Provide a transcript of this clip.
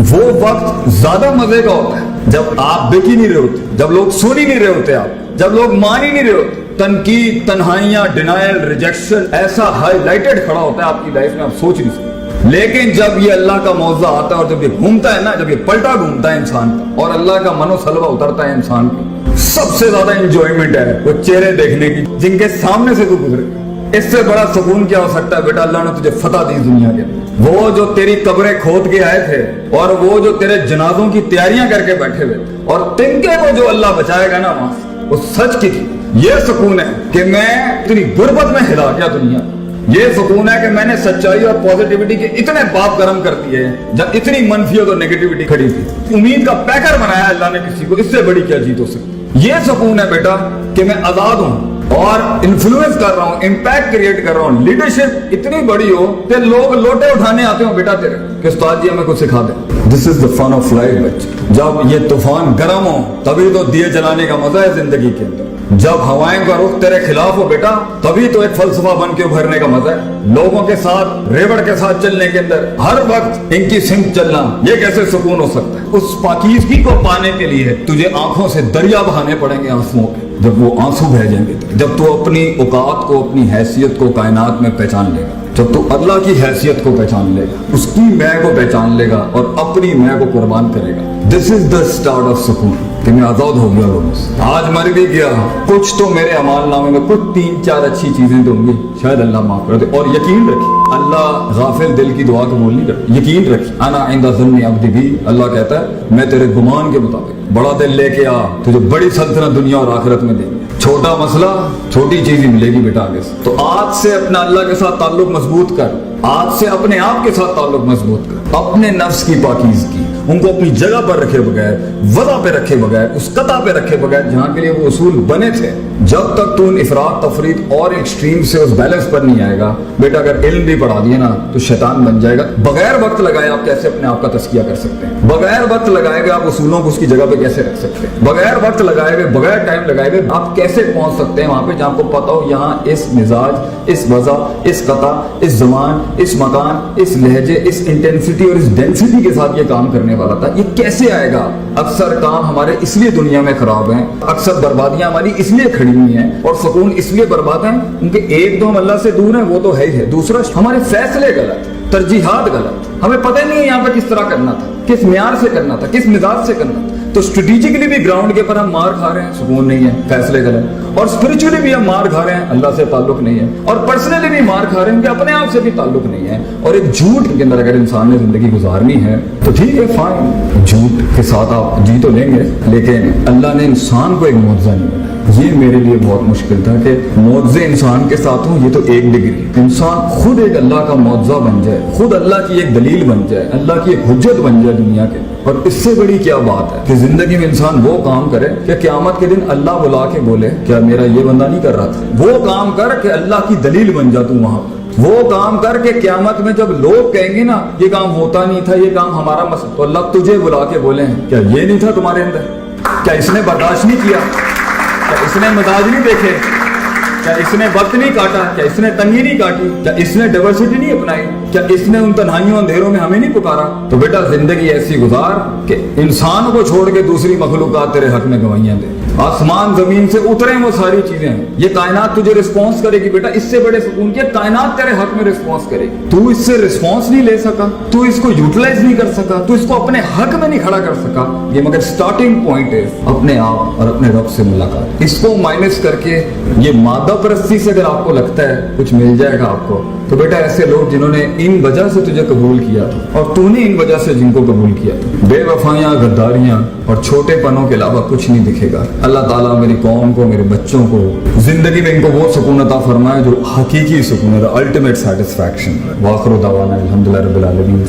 वो वक्त ज्यादा मजे का होता है जब आप बिक ही नहीं रहे होते, जब लोग सुन ही नहीं रहे होते, आप जब लोग मान ही नहीं रहे होते। तनकीद, तन्हाइयां, डिनायल, रिजेक्शन ऐसा हाईलाइटेड खड़ा होता है आपकी लाइफ में, आप सोच नहीं सकते। लेकिन जब ये अल्लाह का मौजा आता है और जब ये घूमता है ना, जब ये पलटा घूमता है इंसान का और अल्लाह का मनोसलवा उतरता है इंसान पे, सबसे ज्यादा एंजॉयमेंट है वो चेहरे देखने की जिनके सामने से तू गुजरे। इससे बड़ा सुकून क्या हो सकता है बेटा? अल्लाह ने तुझे फतह दी दुनिया के अंदर। वो जो तेरी कब्रें खोद के आए थे और वो जो तेरे जनाजों की तैयारियां करके बैठे हुए थे और तिनके को जो अल्लाह बचाएगा ना वहां से, वो सच की ये सुकून है कि मैं तेरी गुर्बत में हिला गया दुनिया। ये सुकून है कि मैंने सच्चाई और पॉजिटिविटी के इतने बाप गर्म कर दिए जब इतनी मनफियत और नेगेटिविटी खड़ी थी। उम्मीद का पैकर बनाया अल्लाह ने किसी को, इससे बड़ी क्या जीत हो सकती। ये सुकून है बेटा कि मैं आजाद हूं और इन्फ्लुएंस कर रहा हूं, इम्पैक्ट क्रिएट कर रहा हूं। लीडरशिप इतनी बड़ी हो कि लोग लोटे उठाने आते हो बेटा तेरे कि उस्ताद जी हमें कुछ सिखा दे। This is the fun of life बच्चे। जब ये तूफान गर्म हो तभी तो दिए जलाने का मजा है जिंदगी के अंदर। जब हवाएं का रुख तेरे खिलाफ हो बेटा तभी तो एक फलसफा बन के उभरने का मजा है। लोगों के साथ रेवड़ के साथ चलने के अंदर हर वक्त इनकी सिमत चलना, ये कैसे सुकून हो सकता है? उस पाकीज़गी को पाने के लिए तुझे आंखों से दरिया बहाने पड़ेंगे आंसुओं के। जब वो आंसू बह जाएंगे, जब तू अपनी औकात को, अपनी हैसियत को कायनात में पहचान लेगा, जब तू अल्लाह की हैसियत को पहचान लेगा, उसकी मैं को पहचान लेगा और अपनी मैं को कुर्बान करेगा, this is the start of सुकून कि मैं आजाद हो गया लोगों से। आज मर भी गया, कुछ तो मेरे अमाल नामे में कुछ 3-4 अच्छी चीजें तो होंगी, शायद अल्लाह माफ कर दे। और यकीन रखिए अल्लाह गाफिल दिल की दुआ कबूल नहीं करता। यकीन रखिए अना इंदा ज़न्नी अब्दी भी, अल्लाह कहता है मैं तेरे गुमान के मुताबिक बड़ा दिल लेके आ, तुझे बड़ी सल्तनत दुनिया और आखिरत में देंगे। छोटा मसला छोटी चीज ही मिलेगी बेटा आगे से। तो आज से अपना अल्लाह के साथ ताल्लुक मजबूत कर, आज से अपने आप के साथ ताल्लुक मजबूत कर, अपने नफ्स की पाकीज़गी उनको अपनी जगह पर रखे बगैर, वज़ा पे रखे बगैर, उस कता पे रखे बगैर जहां के लिए वो उसूल बने थे। जब तक तू इफरात तफरीत और एक्सट्रीम से उस बैलेंस पर नहीं आएगा बेटा, अगर इल्म भी पढ़ा दिए ना तो शैतान बन जाएगा। बगैर वक्त लगाए आप कैसे अपने आप का तस्किया कर सकते हैं? बगैर वक्त लगाए हुए आप उसूलों को उसकी जगह पे कैसे रख सकते हैं? बगैर वक्त लगाए हुए, बगैर टाइम लगाए हुए आप कैसे पहुंच सकते हैं वहां पे जहां आपको पता हो यहाँ इस मिजाज, इस वज़ा, इस कता, इस जमान, इस मकान, इस लहजे, इस इंटेंसिटी और इस डेंसिटी के साथ ये काम करने वाला था। ये कैसे आएगा? अक्सर काम हमारे इसलिए दुनिया में खराब हैं, अक्सर बर्बादियां हमारी इसलिए खड़ी हुई हैं और सुकून इसलिए बर्बाद है उनके एक तो हम अल्लाह से दूर हैं, वो तो है ही है। दूसरा हमारे फैसले गलत, तरजीहात गलत, हमें पता ही नहीं है यहाँ पे किस तरह करना था, किस म्यार से करना था, किस मिजाज से करना था। तो स्ट्रेटेजिकली भी ग्राउंड के ऊपर हम मार खा रहे हैं, सुकून नहीं है, फैसले गलत, और स्पिरिचुअली भी हम मार खा रहे हैं, अल्लाह से ताल्लुक नहीं है, और पर्सनली भी मार खा रहे हैं कि अपने आप से भी ताल्लुक नहीं है। और एक झूठ के अंदर अगर इंसान ने जिंदगी गुजारनी है तो ठीक है, फाइन, झूठ के साथ आप जी तो लेंगे, लेकिन अल्लाह ने इंसान को एक मुआवजा नहीं बनाया। ये मेरे लिए बहुत मुश्किल था कि मुआवजे इंसान के साथ हो, ये तो एक डिग्री, इंसान खुद एक अल्लाह का मुआवजा बन जाए, खुद अल्लाह की एक दलील बन जाए, अल्लाह की एक हुज्जत बन जाए दुनिया के। और इससे बड़ी क्या बात है कि जिंदगी में इंसान वो काम करे कि क़यामत के दिन अल्लाह बुला के बोले क्या मेरा ये बंदा नहीं कर रहा था? वो काम कर कि अल्लाह की दलील बन जा तू वहां। वो काम करके क़यामत में जब लोग कहेंगे ना ये काम होता नहीं था, ये काम हमारा मसला, तो अल्लाह तुझे बुला के बोले क्या ये नहीं था तुम्हारे अंदर? क्या इसने बर्दाश्त नहीं किया? क्या इसने मजाज नहीं देखे? क्या इसने वक्त नहीं काटा? क्या इसने तंगी नहीं काटी? क्या इसने डाइवर्सिटी नहीं अपनाई? क्या इसने उन तन्हाइयों अंधेरों में हमें नहीं पुकारा? तो बेटा जिंदगी ऐसी गुजार कि इंसान को छोड़ के दूसरी मखलूकात तेरे हक में गवाहियां दे। आसमान जमीन से उतरे वो सारी चीजें, ये कायनात तुझे रिस्पॉन्स करेगी बेटा। इससे बड़े सुकून की कायनात तेरे हक में रिस्पॉन्स करेगी। तू इससे रिस्पॉन्स नहीं ले सका, तू इसको यूटिलाइज नहीं कर सका, तू इसको अपने हक में नहीं खड़ा कर सका। ये मगर स्टार्टिंग पॉइंट है अपने आप और अपने रब से मुलाकात। इसको माइनस करके ये मादा परस्ती से अगर आपको लगता है कुछ मिल जाएगा आपको, तो बेटा ऐसे लोग जिन्होंने इन वजह से तुझे कबूल किया था और तूने इन वजह से जिनको कबूल किया था, बेवफाइयां, गद्दारियां और छोटे पनों के अलावा कुछ नहीं दिखेगा। अल्लाह ताला मेरी कौम को, मेरे बच्चों को जिंदगी में इनको वो सुकून अता फरमाए जो हकीकी सुकून है, अल्टीमेट सेटिस्फैक्शन। वाखिर दावाना अल्हम्दुलिल्लाह रब्बिल आलमीन।